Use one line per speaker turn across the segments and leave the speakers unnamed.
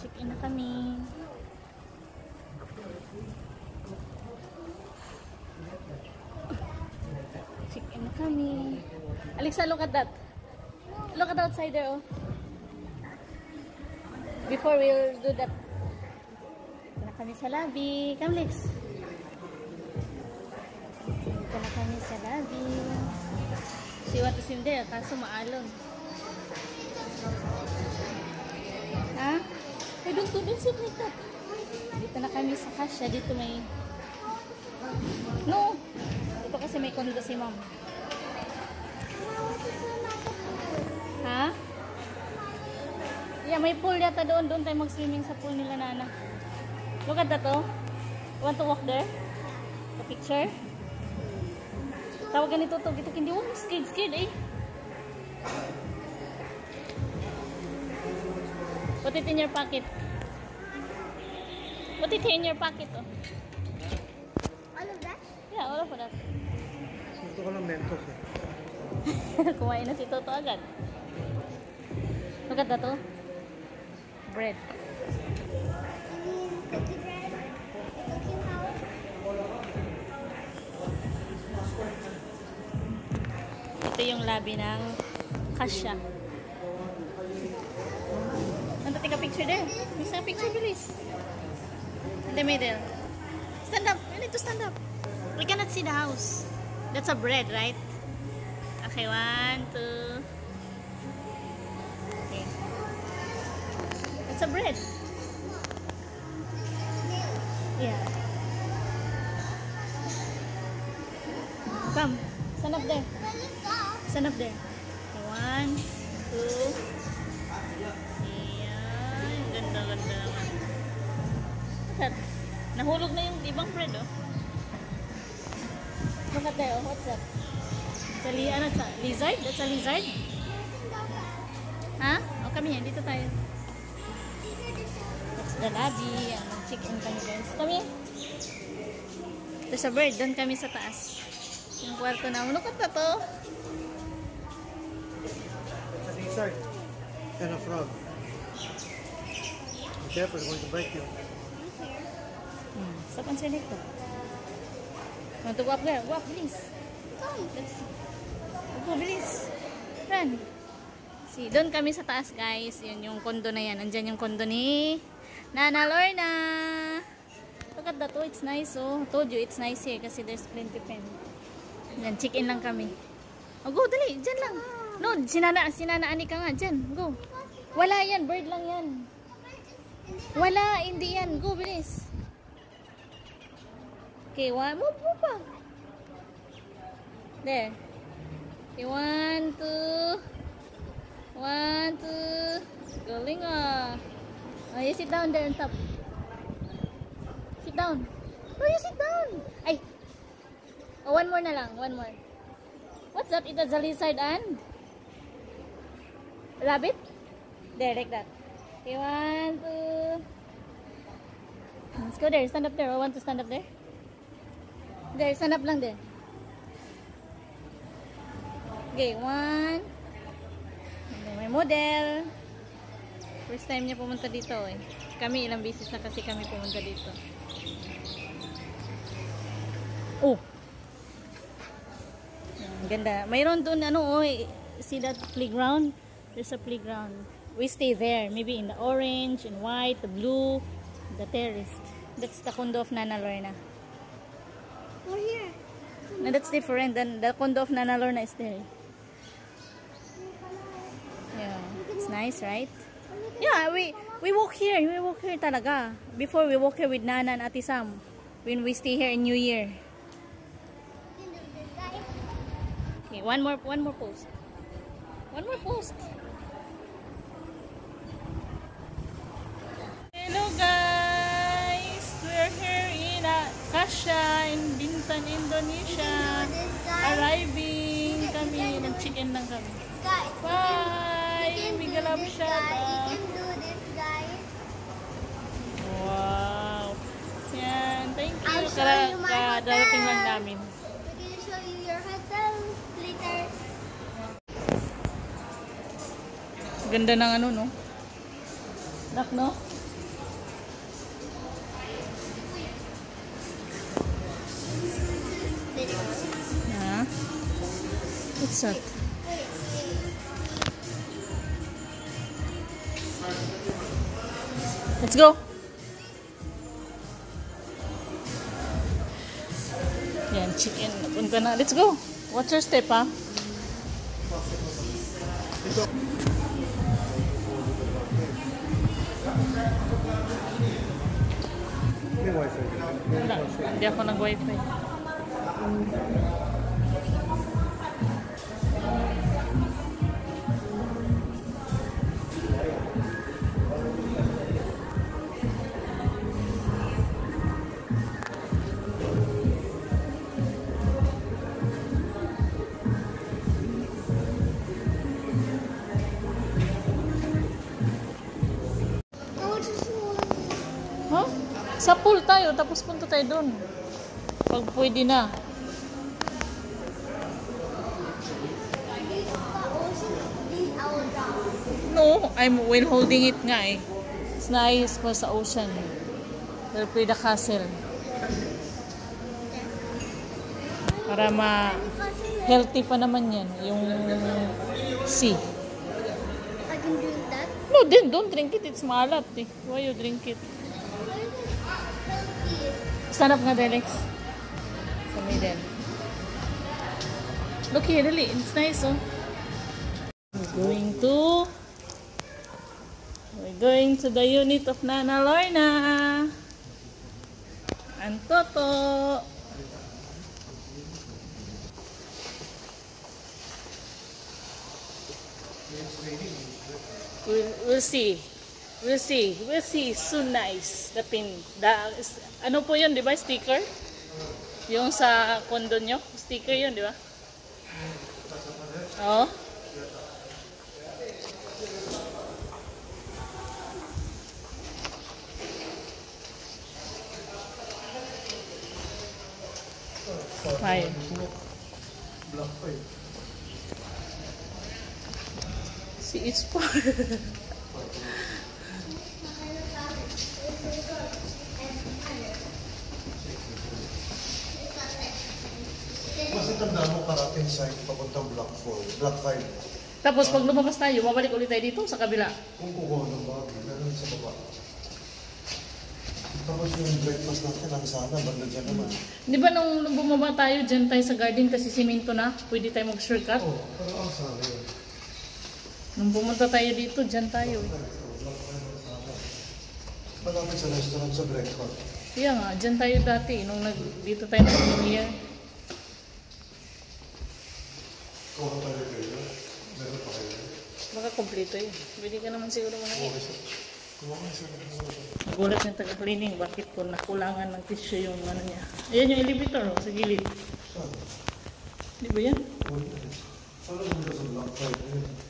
Check-in na kami. Check-in na kami. Alexa, look at that. Look at the outside there, oh. Before we'll do that. Dito na kami sa lobby. Come, Lex. Dito na kami sa lobby. She want to swim there, kaso maalon. Ha? Ay, doon sit dito. Dito na kami sa kasya. Dito may... No! Dito kasi may kondo si mom. Ha? Yeah, may pool yata doon. Doon tayo mag-swimming sa pool nila, Nana. Look at that, oh. Want to walk there? The picture? Tawagan ito, Ito hindi mo. Scared, eh. Put it in your pocket. Put it in your pocket, oh.
All of that?
Yeah, all of that.
Gusto ko lang Mentos, eh.
Kumain na si Toto agad. Look at that, oh. Bread.
Cookie bread. Looking how?
Ito yung lobby ng kasya. Take a picture there. Take a picture, please. In the middle. Stand up. You need to stand up. We cannot see the house. That's a bread, right? Okay, 1, 2. Okay. That's a bread. Yeah. Come. Stand up there. Stand up there. Okay, 1, 2. Ganda naman. Nahulog na yung ibang bread, oh. Look at there, oh. What's that? It's a lizard? That's a lizard? Ha? O, kami yan. Dito tayo. That's the lobby. Mag-check-in kami, guys. Kami. There's a bird. Doon kami sa taas. Yung kwarto na. Look at that, oh.
It's a lizard. And a frog. Careful, it's going to break you.
Stop and select it. Want to go up there? Go up, please. Come, let's see. Go, please. Run. See, doon kami sa taas, guys. Yun yung kondo na yan. Andyan yung kondo ni Nana Lorna. Look at that, oh. It's nice, oh. Told you, it's nice here kasi there's plenty pen. Yan, check-in lang kami. Oh, go, dali. Dyan lang. No, sinana ani ka nga. Dyan, go. Wala yan, bird lang yan. Wala, hindi yan. Go, bilis. Okay, move pa. There. Okay, 1, 2. 1, 2. Galing, ah. Oh, you sit down there on top. Sit down. Oh, you sit down. Ay. Oh, one more na lang. One more. What's that? It's a lizard and rabbit? There, like that. Okay, 1, 2. Let's go there. Stand up there. I want to stand up there. There, stand up lang there. Okay, 1. May model. First time niya pumunta dito, eh. Kami, ilang beses na kasi kami pumunta dito. Oh! Ganda. Mayroon doon, see that playground? There's a playground. We stay there. Maybe in the orange, in white, the blue, the terrace. That's the condo of Nana Lorna.
We're here.
No, that's different than the condo of Nana Lorna is there. Yeah. It's nice, right? Yeah, we walk here. We walk here talaga. Before we walk here with Nana and Ate Sam. When we stay here in New Year. Okay, one more post. One more post. Hello guys! We're here in Kasha in Bintan, Indonesia. Arriving kami. Nag-chicken lang kami.
Guys,
Bye! Big love shout out.
you can do this, guys.
Wow! Yan. Thank you.
I'll show you my
Kadarating lang
hotel.
namin.
We can show you your hotel later.
Ganda ng ano, no? Nak, no? Ha? What's that? Let's go! Yan, chicken. Napunta na. Let's go! Watch your step, ha?
May wifi.
Wala. Hindi ako nag-wifi.
Oh, just one.
Huh? Sa pool tayo, tapos punta tayo doon. Pag pwede na. No, I'm while holding it nga eh. It's nice pa sa ocean. There play the castle. Para healthy pa naman yan. Yung sea.
I can drink that.
No, then don't drink it. It's maalat eh. Why you drink it? Stand up nga, Delix. Sa middle. Look here, really. It's nice, oh. We're going to the unit of Nana Lorna. And Toto. We'll see. We'll see. We'll see. Soon nice. The pin. Ano po yun, di ba? Sticker? Yung sa condo nyo? Sticker yun, di ba? Oo. Fine.
Black five.
See, it's far.
Kasi tanda mo karating site papuntang Black 4, Black 5.
Tapos pag lumabas tayo, babalik ulit tayo dito sa kabila.
Kung kukuha ng bagay, meron sa baba. Tapos yung breakfast natin, ang sana, banda dyan naman.
Di ba nung bumaba tayo, dyan tayo sa garden kasi simento na, pwede tayo mag-shortcut?
Oo, pero ang sana yun.
Nung pumunta tayo dito, dyan tayo.
Malapit sa restaurant sa breakfast.
Kaya nga, dyan tayo dati, nung dito tayo nag-New
Kuha tayo kayo. Meron pa kayo.
Baka kompleto yun. Pwede ka naman siguro mga
Okay, sir. Kuha kayo sir.
nagulat ng taga-cleaning, bakit po nakulangan ng tissue yung ano niya. Ayan yung elevator, oh, sa gilid.
Saan?
Di ba yan?
Saan mo sa Black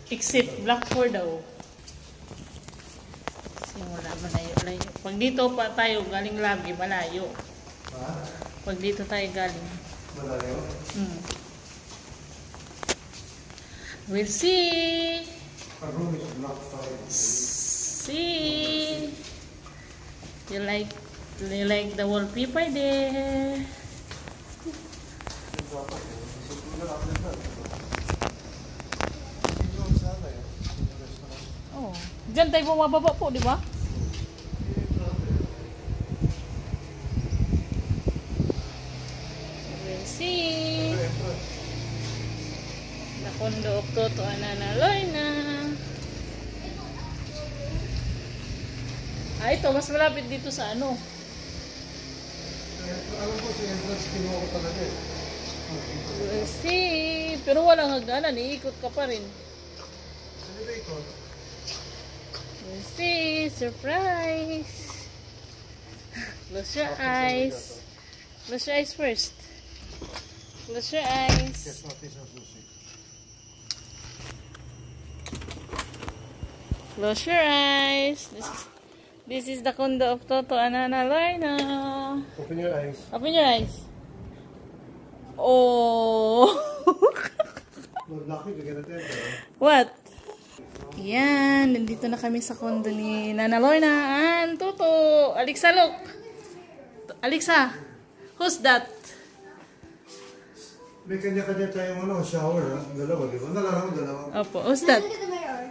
5?
Exit, Black 4 daw. Simula, malayo-layo. Pag dito pa tayo, galing lagi, malayo.
Ha?
Pag dito tayo galing.
Malayo?
We'll see.
Our room is Black 5.
See. You like the wallpaper there? Oh, diyan tayo bumababa po, di ba? We'll see. Nakondo of Toto Nana Lorna. Ito, mas malapit dito sa ano.
Alam ko si entrance kinuha ko talaga eh.
We'll see. Pero walang hagdanan, iikot ka pa rin. You see, surprise. Close your eyes. Close your eyes first. Close your eyes.
Yes, natin sa susi.
Close your eyes. This is the condo of Toto and Nana Lorna.
Open your eyes.
Open your eyes. Oh.
Lucky, bigyan natin.
What? Yan, nandito na kami sa condo ni Nana Lorna and Toto. Alexa, look. Alexa, who's that?
May kanya-kanya tayong shower, ha? Dalawa, di ba? Dalawa.
Opo, who's that?
Look at the mirror.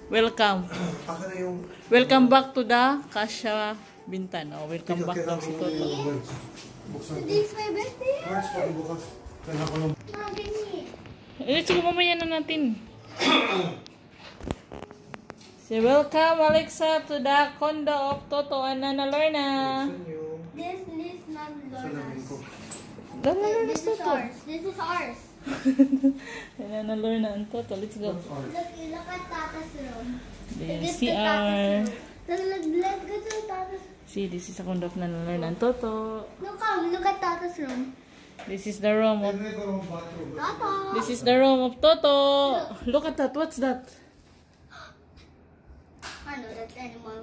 Welcome.
Aka na yung...
Welcome back to the Kasha Bintan. Oh, welcome back daw si Toto.
Buksan ko.
Today's my birthday.
March, pakibukas. Kailangan ko ng...
Mom, give me.
Sige, mamaya na natin. So, welcome Alexa to the condo of Toto and Nana Lorna.
This is not
Salamin ko.
Lorna's.
Nana Lorna
This is
Toto.
ours. This is ours.
Nana Lorna and Toto. Let's go.
Look at Tata's room.
There,
This is
CR.
Let's go to Tata's.
See, this is the condo of Nana Lorna and Toto.
Look at Tata's room.
This is the room of...
Tata.
This is the room of Toto. Look at that. What's that?
I know that's animal.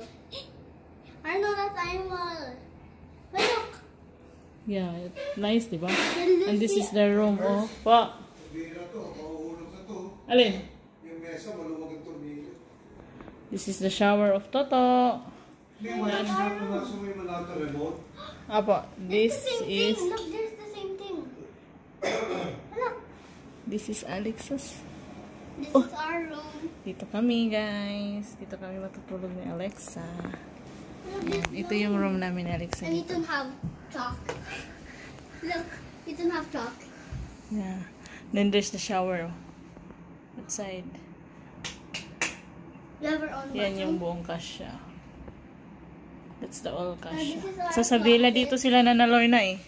I know that's animal. But look.
Yeah, nice, diba?
Let's
And this
see.
is the room of... What? Alin?
Yung mesa, maluwag ang tornilyo.
This is the shower of Toto.
May malata remote.
Apo, this
It's the same
is...
thing. Look, there's the same thing. Look.
This is Alexa's.
This is our room.
Dito kami, guys. Dito kami matutulog ni Alexa.
Look, this
Ito yung room namin ni Alexa.
And you
Dito.
don't have chalk. Look, you don't have chalk.
Yeah. Then there's the shower. Outside.
You have our own
Yan yung
bathroom.
buong kasya. That's the all kasya.
this is our
So sa villa
closet.
dito sila Nana Lorna eh.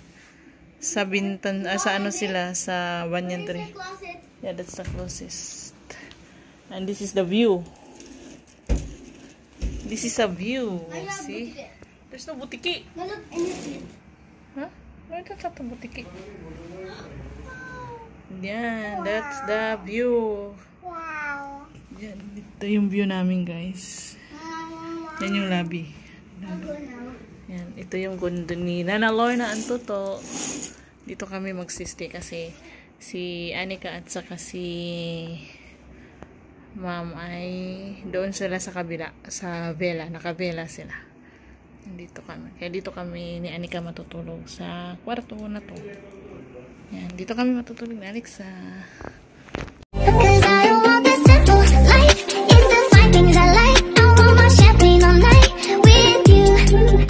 Sa Bintan, sa ano sila, sa Banyan
Where's
3.
your closet?
Yeah, that's the closest. And this is the view. This is a view.
I have
See?
butike.
There's no butiki.
No, look, and it's it.
Huh? Where that's not the butiki? Yan, that's the view.
Wow.
Yan, ito yung view namin, guys. Yan yung lobby.
I'll go now.
Yan, ito yung condo ni Nana Lorna and Toto. Dito kami magsistay kasi si Anika at saka si Ma'am ay doon sila sa kabila, sa vela, nakavela sila. Dito kami. Kaya dito kami ni Anika matutulog sa kwarto na to. Yan, dito kami matutulog ni Alexa.